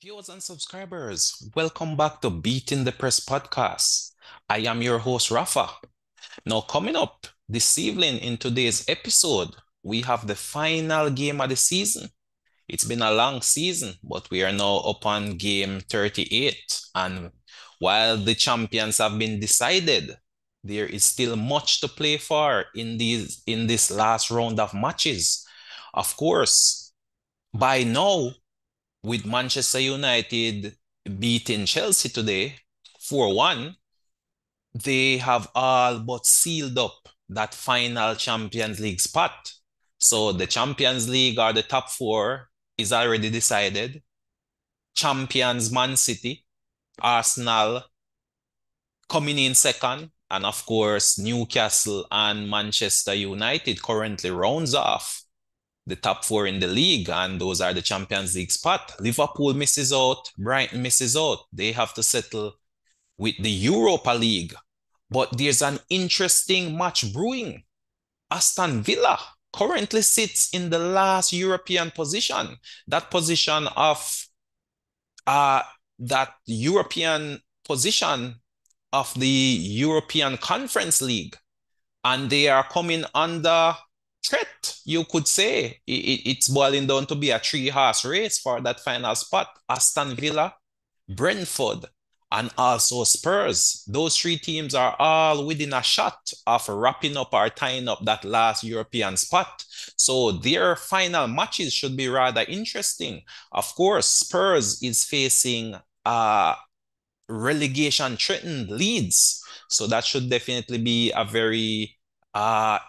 Viewers and subscribers, welcome back to Beating the Press podcast. I am your host, Rafa. Now, coming up this evening in today's episode, we have the final game of the season. It's been a long season, but we are now upon game 38. And while the champions have been decided, there is still much to play for in this last round of matches. Of course, by now, with Manchester United beating Chelsea today 4-1, they have all but sealed up that final Champions League spot. So the Champions League or the top four is already decided. Champions Man City, Arsenal coming in second, and of course Newcastle and Manchester United currently rounds off the top four in the league, and those are the Champions League spot. Liverpool misses out, Brighton misses out. They have to settle with the Europa League. But there's an interesting match brewing. Aston Villa currently sits in the last European position, that position of uh that European position of the European Conference League, and they are coming under threat, you could say. It's boiling down to be a three-horse race for that final spot. Aston Villa, Brentford, and also Spurs. Those three teams are all within a shot of wrapping up or tying up that last European spot. So their final matches should be rather interesting. Of course, Spurs is facing relegation threatened Leeds. So that should definitely be a very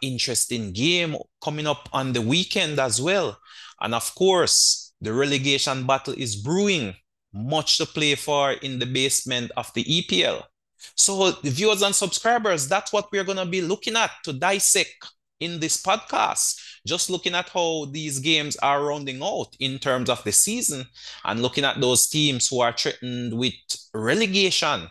interesting game coming up on the weekend as well. And of course, the relegation battle is brewing, much to play for in the basement of the EPL. So, the viewers and subscribers, that's what we're going to be looking at to dissect in this podcast. Just looking at how these games are rounding out in terms of the season and looking at those teams who are threatened with relegation.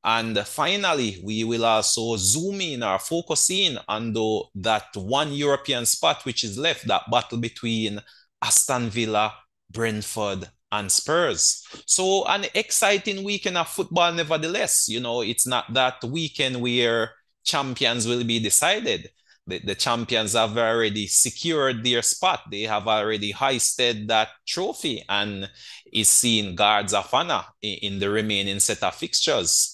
And finally, we will also zoom in or focus in on that one European spot which is left, that battle between Aston Villa, Brentford, and Spurs. So an exciting weekend of football nevertheless. It's not that weekend where champions will be decided. The champions have already secured their spot. They have already hoisted that trophy and is seeing guards of honor in the remaining set of fixtures.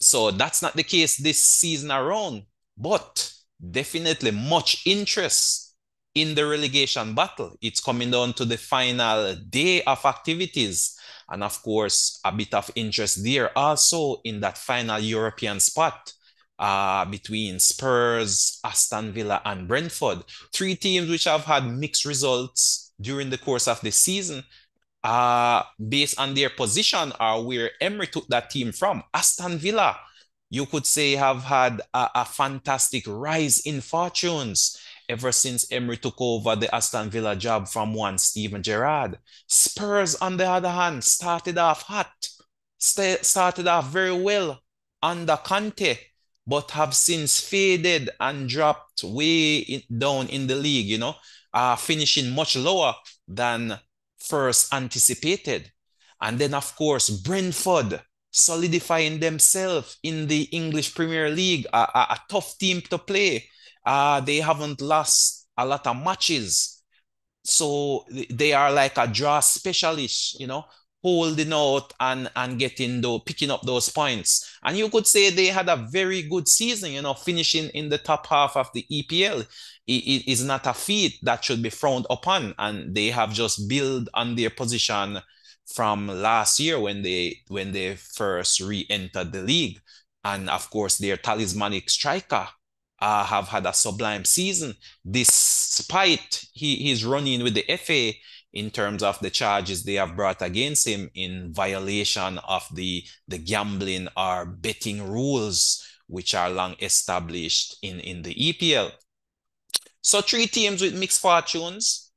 So that's not the case this season around, but definitely much interest in the relegation battle. It's coming down to the final day of activities. And of course, a bit of interest there also in that final European spot between Spurs, Aston Villa, and Brentford. Three teams which have had mixed results during the course of the season, based on their position or where Emery took that team from. Aston Villa, you could say, have had a fantastic rise in fortunes ever since Emery took over the Aston Villa job from one Steven Gerrard. Spurs, on the other hand, started off hot, started off very well under Conte, but have since faded and dropped down in the league, finishing much lower than first anticipated. And then, of course, Brentford solidifying themselves in the English Premier League, a tough team to play. They haven't lost a lot of matches. So they are like a draw specialist, holding out and picking up those points. And you could say they had a very good season, finishing in the top half of the EPL. It is not a feat that should be frowned upon, and they have just built on their position from last year when they first re-entered the league. And of course, their talismanic striker have had a sublime season, despite he's running with the FA in terms of the charges they have brought against him in violation of the gambling or betting rules, which are long established in the EPL. So three teams with mixed fortunes,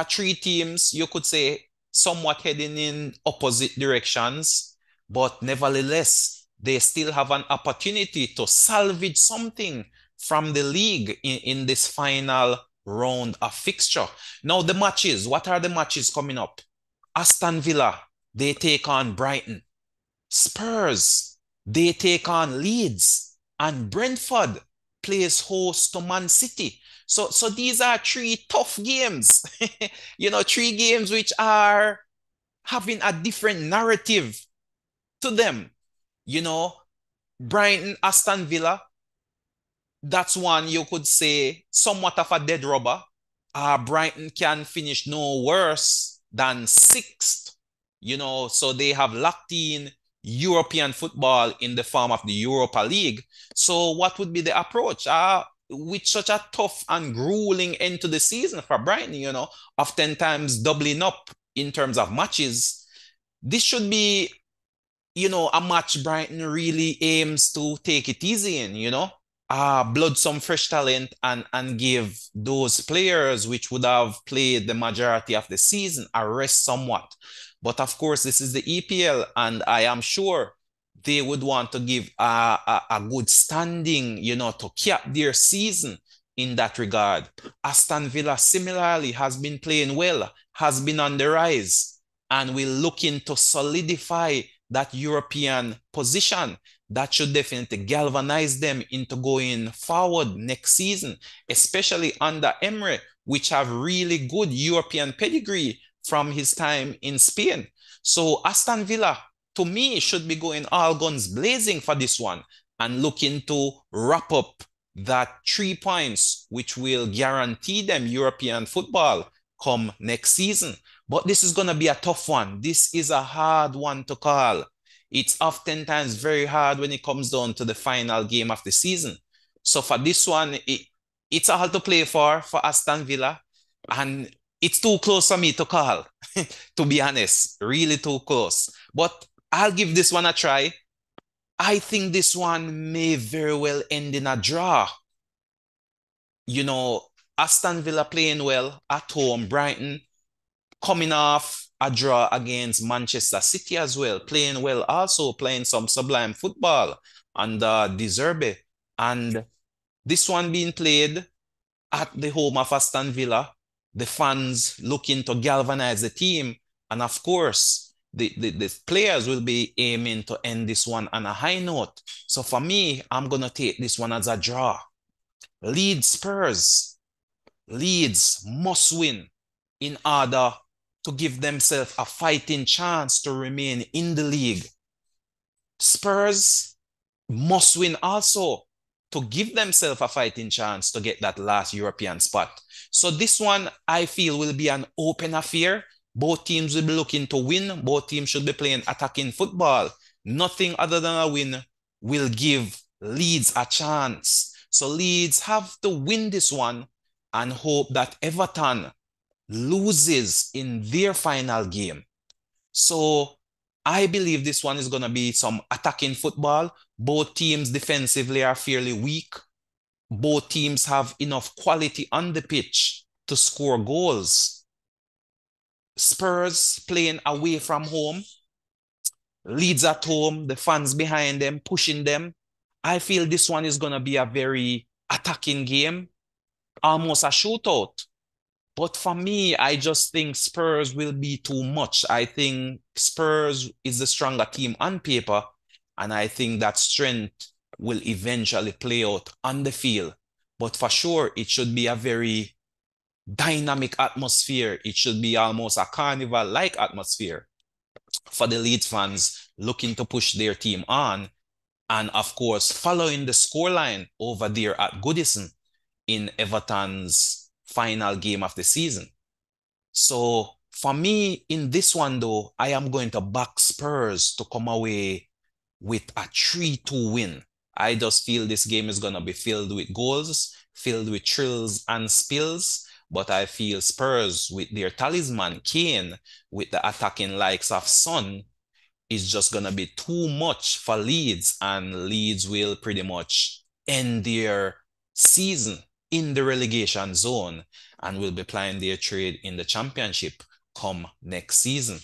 three teams, you could say, somewhat heading in opposite directions, but nevertheless, they still have an opportunity to salvage something from the league in this final round of fixture. Now, the matches, what are the matches coming up? Aston Villa they take on Brighton. Spurs, they take on Leeds. And Brentford plays host to Man City. So these are three tough games. Three games which are having a different narrative to them. You know, Brighton, Aston Villa, that's one you could say somewhat of a dead rubber. Brighton can finish no worse than sixth, so they have locked in European football in the form of the Europa League. So, what would be the approach? With such a tough and grueling end to the season for Brighton, oftentimes doubling up in terms of matches, this should be, a match Brighton really aims to take it easy in. Blood some fresh talent and give those players which would have played the majority of the season a rest somewhat. But of course, this is the EPL, and I am sure they would want to give a good standing, to cap their season in that regard. Aston Villa similarly has been playing well, has been on the rise, and will looking to solidify that European position. That should definitely galvanize them into going forward next season, especially under Emery, which have really good European pedigree from his time in Spain. So Aston Villa, to me, should be going all guns blazing for this one and looking to wrap up that 3 points, which will guarantee them European football come next season. But this is going to be a tough one. This is a hard one to call. It's oftentimes very hard when it comes down to the final game of the season. So for this one, it's all to play for Aston Villa. And it's too close for me to call, to be honest. Really too close. But I'll give this one a try. I think this one may very well end in a draw. You know, Aston Villa playing well at home, Brighton coming off a draw against Manchester City as well, playing well, also playing some sublime football under De Zerbi. And this one being played at the home of Aston Villa, the fans looking to galvanize the team. And of course, the players will be aiming to end this one on a high note. So for me, I'm going to take this one as a draw. Leeds Spurs. Leeds must win in order to give themselves a fighting chance to remain in the league. Spurs must win also to give themselves a fighting chance to get that last European spot. So this one, I feel, will be an open affair. Both teams will be looking to win. Both teams should be playing attacking football. Nothing other than a win will give Leeds a chance. So Leeds have to win this one and hope that Everton loses in their final game. So I believe this one is going to be some attacking football. Both teams defensively are fairly weak. Both teams have enough quality on the pitch to score goals. Spurs playing away from home. Leeds at home, the fans behind them, pushing them. I feel this one is going to be a very attacking game, almost a shootout. But for me, I just think Spurs will be too much. I think Spurs is the stronger team on paper, and I think that strength will eventually play out on the field. But for sure, it should be a very dynamic atmosphere. It should be almost a carnival-like atmosphere for the Leeds fans looking to push their team on. And of course, following the scoreline over there at Goodison in Everton's final game of the season. So for me, in this one though, I am going to back Spurs to come away with a 3-2 win. I just feel this game is going to be filled with goals, filled with thrills and spills. But I feel Spurs with their talisman, Kane, with the attacking likes of Son, is just going to be too much for Leeds. And Leeds will pretty much end their season in the relegation zone and will be playing their trade in the championship come next season.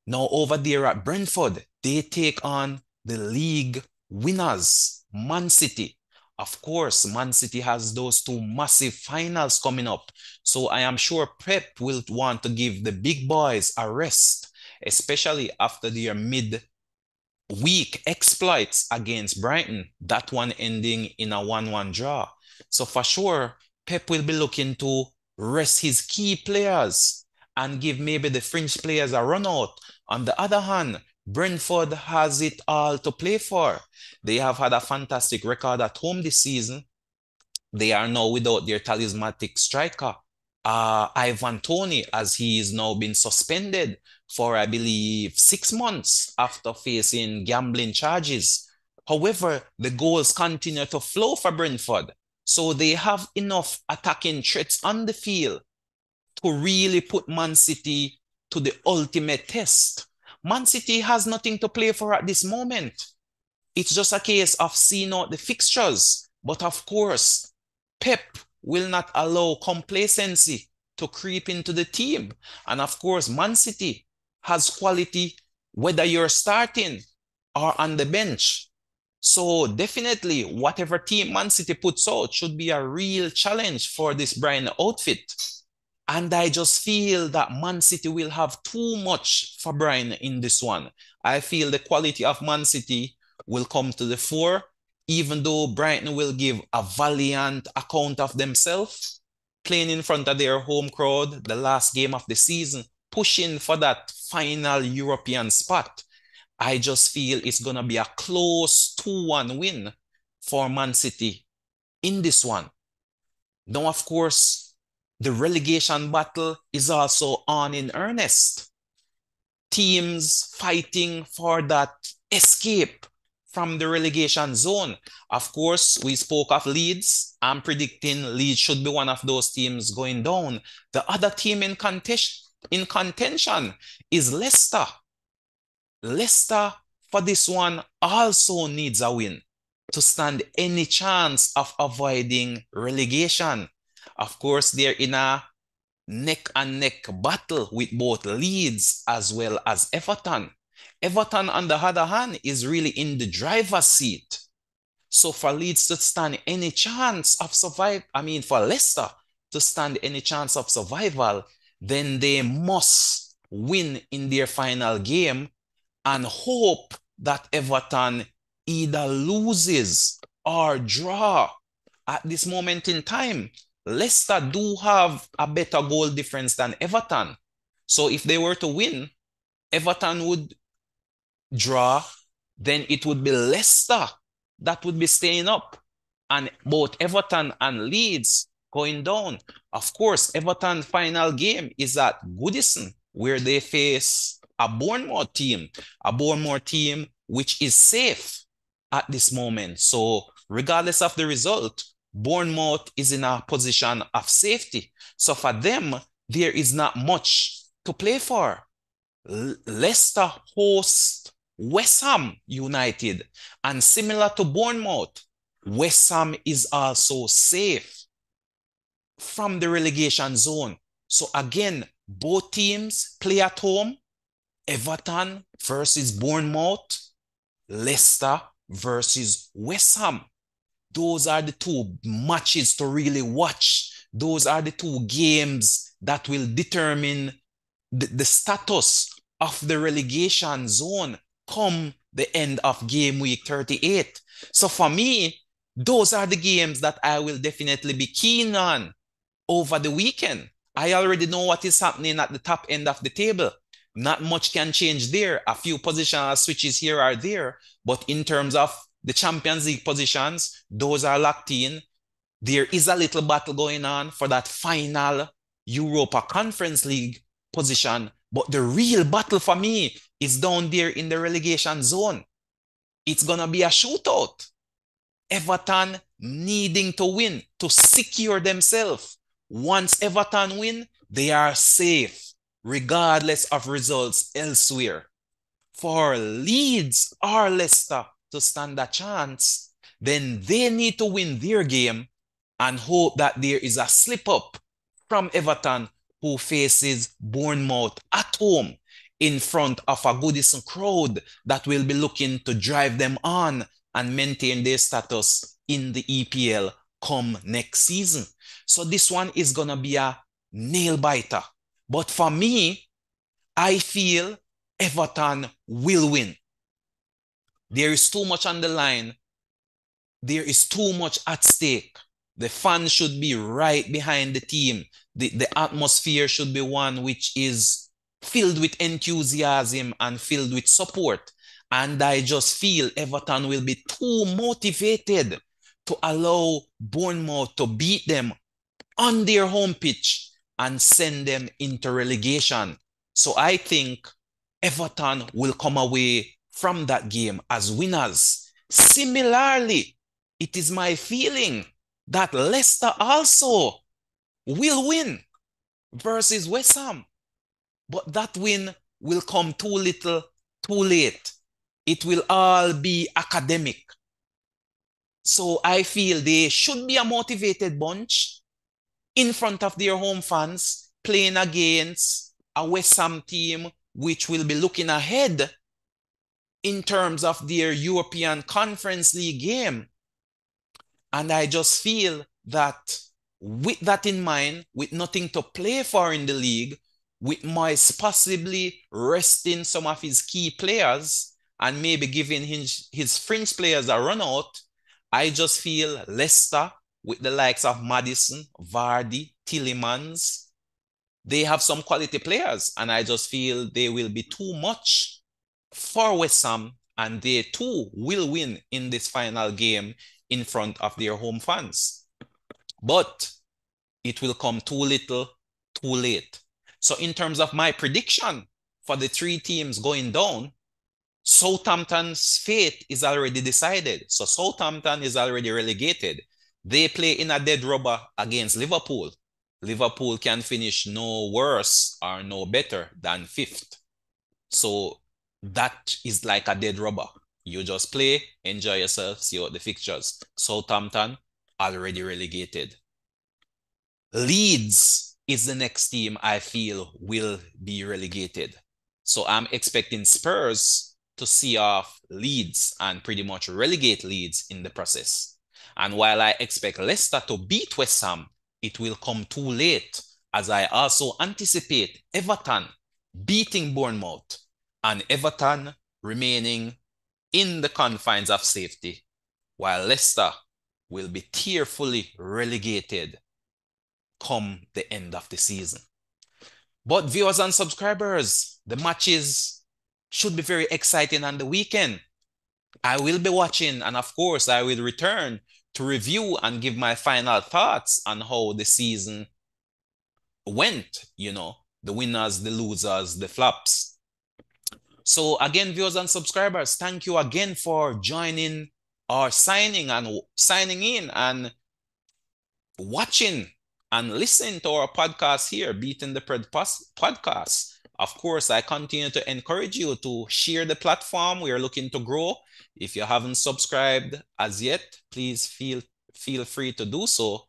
Now over there at Brentford, they take on the league winners, Man City. Of course, Man City has those two massive finals coming up. So I am sure Pep will want to give the big boys a rest, especially after their mid-week exploits against Brighton, that one ending in a 1-1 draw. So for sure, Pep will be looking to rest his key players and give maybe the fringe players a run out. On the other hand, Brentford has it all to play for. They have had a fantastic record at home this season. They are now without their talismanic striker, Ivan Toney, as he is now been suspended for, I believe, 6 months after facing gambling charges. However, the goals continue to flow for Brentford. So they have enough attacking threats on the field to really put Man City to the ultimate test. Man City has nothing to play for at this moment. It's just a case of seeing out the fixtures. But of course, Pep will not allow complacency to creep into the team. And of course, Man City has quality whether you're starting or on the bench. So definitely, whatever team Man City puts out should be a real challenge for this Brian outfit. And I just feel that Man City will have too much for Brian in this one. I feel the quality of Man City will come to the fore, even though Brighton will give a valiant account of themselves, playing in front of their home crowd, the last game of the season, pushing for that final European spot. I just feel it's going to be a close 2-1 win for Man City in this one. Now, of course, the relegation battle is also on in earnest. Teams fighting for that escape from the relegation zone. Of course, we spoke of Leeds. I'm predicting Leeds should be one of those teams going down. The other team in contention is Leicester. Leicester, for this one, also needs a win to stand any chance of avoiding relegation. Of course, they're in a neck-and-neck battle with both Leeds as well as Everton. Everton, on the other hand, is really in the driver's seat. So for Leeds to stand any chance of for Leicester to stand any chance of survival, then they must win in their final game and hope that Everton either loses or draw. At this moment in time, Leicester do have a better goal difference than Everton. So if they were to win, Everton would draw, then it would be Leicester that would be staying up, and both Everton and Leeds going down. Of course, Everton's final game is at Goodison, where they face a Bournemouth team which is safe at this moment. So regardless of the result, Bournemouth is in a position of safety. So for them, there is not much to play for. Leicester hosts West Ham United, and similar to Bournemouth, West Ham is also safe from the relegation zone. So again, both teams play at home. Everton versus Bournemouth, Leicester versus West Ham. Those are the two matches to really watch. Those are the two games that will determine the status of the relegation zone come the end of game week 38. So for me, those are the games that I will definitely be keen on over the weekend. I already know what is happening at the top end of the table. Not much can change there. A few positional switches here are there. But in terms of the Champions League positions, those are locked in. There is a little battle going on for that final Europa Conference League position. But the real battle for me is down there in the relegation zone. It's going to be a shootout. Everton needing to win to secure themselves. Once Everton win, they are safe, regardless of results elsewhere. For Leeds or Leicester to stand a chance, then they need to win their game and hope that there is a slip up from Everton, who faces Bournemouth at home in front of a Goodison crowd that will be looking to drive them on and maintain their status in the EPL come next season. So this one is going to be a nail biter. But for me, I feel Everton will win. There is too much on the line. There is too much at stake. The fans should be right behind the team. The atmosphere should be one which is filled with enthusiasm and filled with support. And I just feel Everton will be too motivated to allow Bournemouth to beat them on their home pitch and send them into relegation. So I think Everton will come away from that game as winners. Similarly, it is my feeling that Leicester also will win versus West Ham. But that win will come too little, too late. It will all be academic. So I feel they should be a motivated bunch in front of their home fans playing against a West Ham team which will be looking ahead in terms of their European Conference League game. And I just feel that with that in mind, with nothing to play for in the league, with Moyes possibly resting some of his key players and maybe giving his fringe players a run out, I just feel Leicester with the likes of Maddison, Vardy, Tielemans, they have some quality players, and I just feel they will be too much for West Ham, and they too will win in this final game in front of their home fans. But it will come too little, too late. So in terms of my prediction for the three teams going down, Southampton's fate is already decided. So Southampton is already relegated. They play in a dead rubber against Liverpool. Liverpool can finish no worse or no better than fifth. So that is like a dead rubber. You just play, enjoy yourself, see out the fixtures. Southampton already relegated. Leeds is the next team I feel will be relegated. So I'm expecting Spurs to see off Leeds and pretty much relegate Leeds in the process. And while I expect Leicester to beat West Ham, it will come too late, as I also anticipate Everton beating Bournemouth and Everton remaining in the confines of safety, while Leicester will be tearfully relegated come the end of the season. But viewers and subscribers, the matches should be very exciting on the weekend. I will be watching, and of course, I will return to review and give my final thoughts on how the season went, the winners, the losers, the flops. So again, viewers and subscribers, thank you again for joining or signing in and watching and listening to our podcast here, Beating the Pred podcast. Of course, I continue to encourage you to share the platform. We are looking to grow. If you haven't subscribed as yet, please feel free to do so.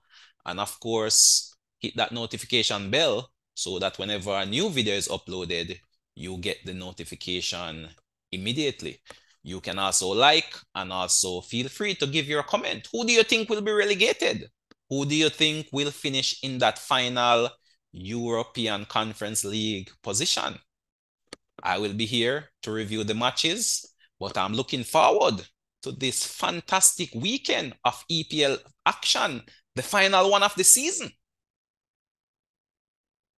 And of course, hit that notification bell so that whenever a new video is uploaded, you get the notification immediately. You can also like and also feel free to give your comment. Who do you think will be relegated? Who do you think will finish in that final European Conference League position? I will be here to review the matches, but I'm looking forward to this fantastic weekend of EPL action, the final one of the season.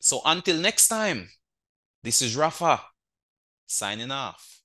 So until next time, this is Rafa signing off.